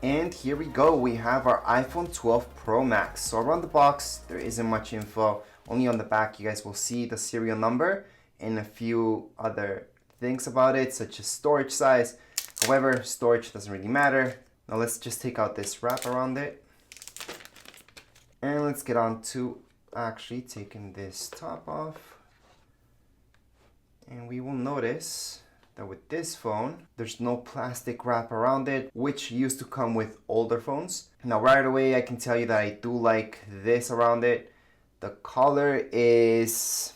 And here we go, we have our iPhone 12 Pro Max. So around the box, there isn't much info. Only on the back, you guys will see the serial number and a few other things about it, such as storage size. However, storage doesn't really matter. Now let's just take out this wrap around it. And let's get on to actually taking this top off. And we will notice that with this phone, there's no plastic wrap around it, which used to come with older phones. Now right away, I can tell you that I do like this around it. The color is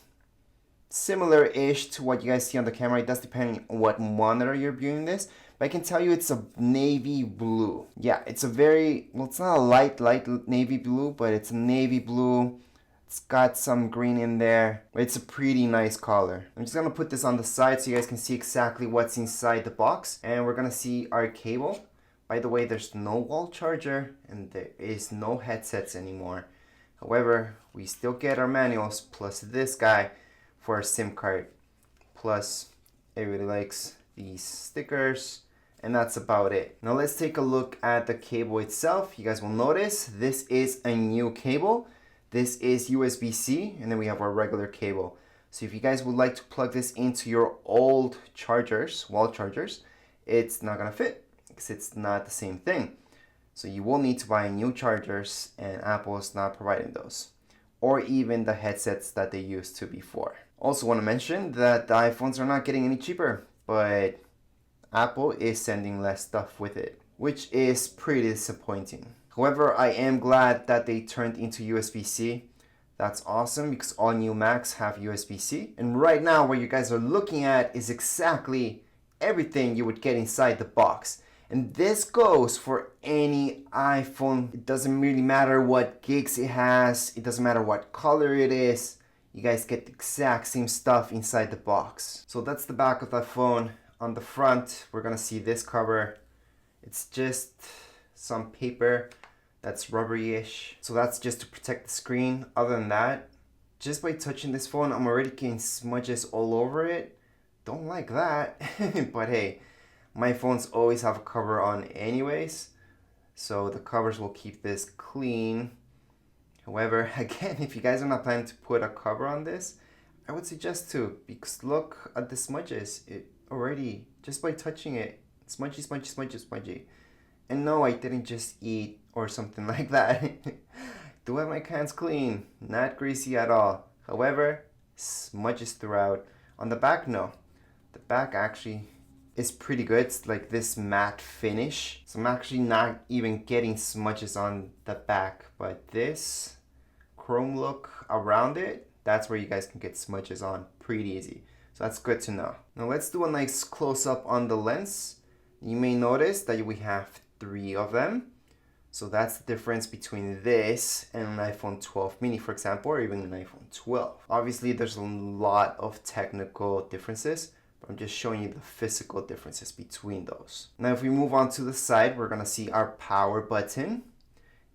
similar-ish to what you guys see on the camera. It does depend on what monitor you're viewing this, but I can tell you it's a navy blue. Yeah, it's a very, well, it's not a light navy blue, but it's a navy blue. It's got some green in there. It's a pretty nice color. I'm just gonna put this on the side so you guys can see exactly what's inside the box. And we're gonna see our cable. By the way, there's no wall charger and there is no headsets anymore. However, we still get our manuals plus this guy for a SIM card. Plus, everybody likes these stickers. And that's about it. Now let's take a look at the cable itself. You guys will notice this is a new cable. This is USB-C, and then we have our regular cable. So if you guys would like to plug this into your old chargers, wall chargers, it's not gonna fit because it's not the same thing. So you will need to buy new chargers, and Apple is not providing those, or even the headsets that they used to before. Also want to mention that the iPhones are not getting any cheaper, but Apple is sending less stuff with it, which is pretty disappointing. However, I am glad that they turned into USB-C. That's awesome because all new Macs have USB-C. And right now what you guys are looking at is exactly everything you would get inside the box. And this goes for any iPhone. It doesn't really matter what gigs it has. It doesn't matter what color it is. You guys get the exact same stuff inside the box. So that's the back of the phone. On the front, we're gonna see this cover. It's just some paper that's rubbery-ish. So that's just to protect the screen. Other than that, just by touching this phone, I'm already getting smudges all over it. Don't like that. But hey, my phones always have a cover on anyways, so the covers will keep this clean. However, again, if you guys are not planning to put a cover on this, I would suggest to, because look at the smudges. It already, just by touching it, smudgy, smudgy, smudgy, smudgy. And no, I didn't just eat or something like that. Do have my hands clean, not greasy at all. However, smudges throughout. On the back, no. The back actually is pretty good. It's like this matte finish. So I'm actually not even getting smudges on the back, but this chrome look around it, that's where you guys can get smudges on pretty easy. So that's good to know. Now let's do a nice close-up on the lens. You may notice that we have 3 of them. So that's the difference between this and an iPhone 12 mini, for example, or even an iPhone 12. Obviously, there's a lot of technical differences, but I'm just showing you the physical differences between those. Now, if we move on to the side, we're gonna see our power button,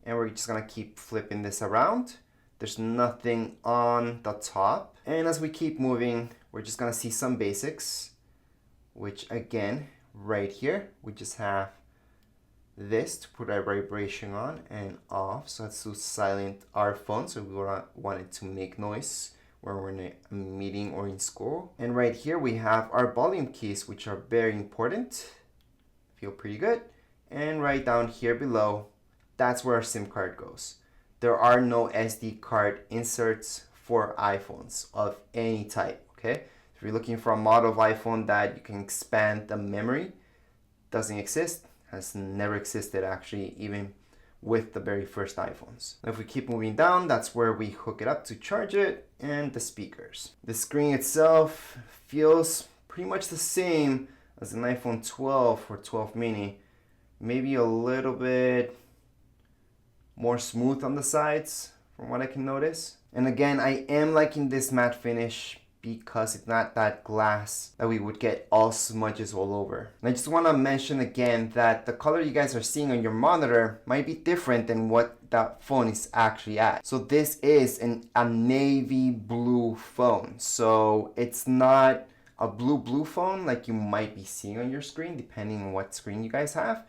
and we're just gonna keep flipping this around. There's nothing on the top. And as we keep moving, we're just gonna see some basics, which again, right here, we just have this to put our vibration on and off. So that's to silent our phone, so we want it to make noise when we're in a meeting or in school. And right here we have our volume keys, which are very important. Feel pretty good. And right down here below, that's where our SIM card goes. There are no SD card inserts for iPhones of any type, okay? If you're looking for a model of iPhone that you can expand the memory, doesn't exist, has never existed actually, even with the very first iPhones. Now if we keep moving down, that's where we hook it up to charge it, and the speakers. The screen itself feels pretty much the same as an iPhone 12 or 12 mini. Maybe a little bit more smooth on the sides from what I can notice. And again, I am liking this matte finish because it's not that glass that we would get all smudges all over. And I just want to mention again that the color you guys are seeing on your monitor might be different than what that phone is actually at. So this is a navy blue phone. So it's not a blue phone like you might be seeing on your screen, depending on what screen you guys have.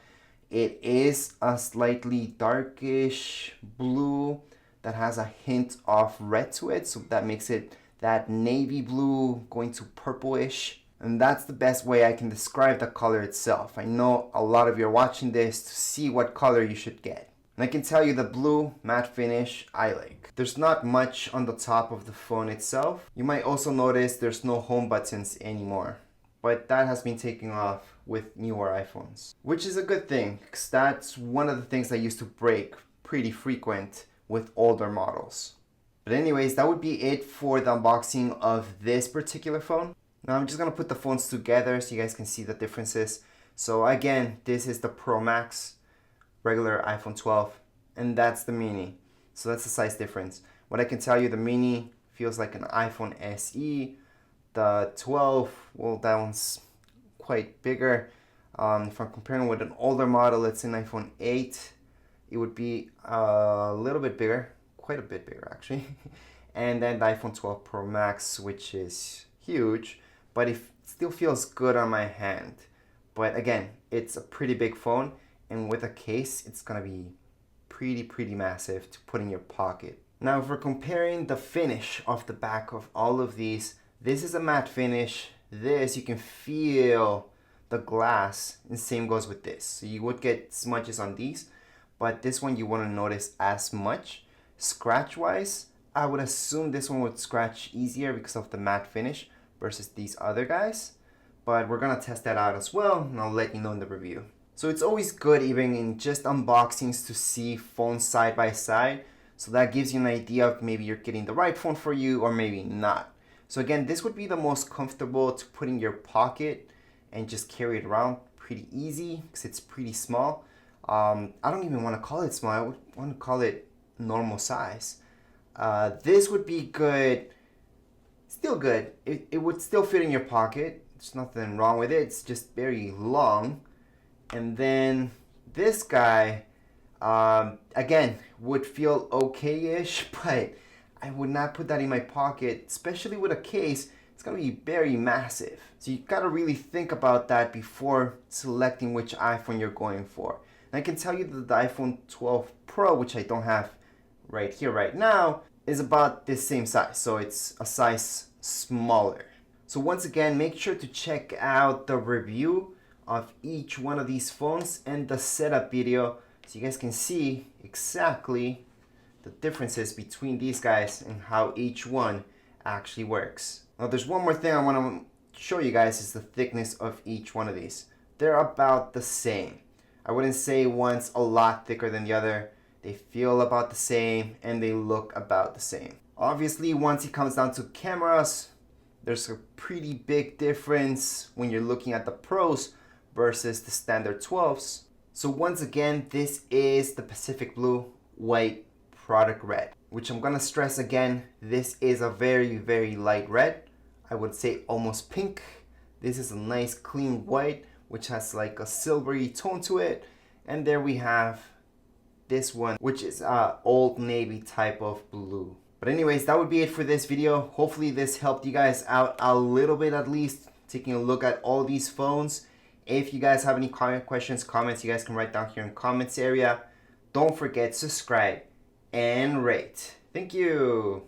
It is a slightly darkish blue that has a hint of red to it, so that makes it that navy blue going to purplish. And that's the best way I can describe the color itself. I know a lot of you are watching this to see what color you should get. And I can tell you the blue matte finish I like. There's not much on the top of the phone itself. You might also notice there's no home buttons anymore, but that has been taken off with newer iPhones, which is a good thing because that's one of the things that used to break pretty frequent with older models. But anyways, that would be it for the unboxing of this particular phone. Now I'm just gonna put the phones together so you guys can see the differences. So again, this is the Pro Max, regular iPhone 12, and that's the mini. So that's the size difference. What I can tell you, the mini feels like an iPhone SE. The 12, well, that one's quite bigger. If I'm comparing with an older model, let's say an iPhone 8, it would be a little bit bigger, quite a bit bigger actually. And then the iPhone 12 Pro Max, which is huge, but it still feels good on my hand. But again, it's a pretty big phone, and with a case, it's gonna be pretty massive to put in your pocket. Now, if we're comparing the finish of the back of all of these, this is a matte finish. This, you can feel the glass, and same goes with this. So you would get smudges on these, but this one you wouldn't notice as much. Scratch wise, I would assume this one would scratch easier because of the matte finish versus these other guys, but we're gonna test that out as well, and I'll let you know in the review. So it's always good, even in just unboxings, to see phones side by side, so that gives you an idea of maybe you're getting the right phone for you or maybe not. So again, this would be the most comfortable to put in your pocket and just carry it around pretty easy because it's pretty small. I don't even want to call it small, I would want to call it normal size. This would be good, still good. It would still fit in your pocket. There's nothing wrong with it, it's just very long. And then this guy, again, would feel okay-ish, but I would not put that in my pocket, especially with a case. It's gonna be very massive. So you gotta really think about that before selecting which iPhone you're going for. And I can tell you that the iPhone 12 Pro, which I don't have right here right now, is about this same size. So it's a size smaller. So once again, make sure to check out the review of each one of these phones and the setup video so you guys can see exactly the differences between these guys and how each one actually works. Now there's one more thing I want to show you guys, is the thickness of each one of these. They're about the same. I wouldn't say one's a lot thicker than the other. They feel about the same and they look about the same. Obviously, once it comes down to cameras, there's a pretty big difference when you're looking at the Pros versus the standard 12s. So once again, this is the Pacific Blue White Product Red, which I'm gonna stress again, this is a very light red. I would say almost pink. This is a nice clean white, which has like a silvery tone to it. And there we have this one, which is a old navy type of blue. But anyways, that would be it for this video. Hopefully this helped you guys out a little bit, at least taking a look at all these phones. If you guys have any questions, comments, you guys can write down here in the comments area. Don't forget, subscribe and rate. Thank you.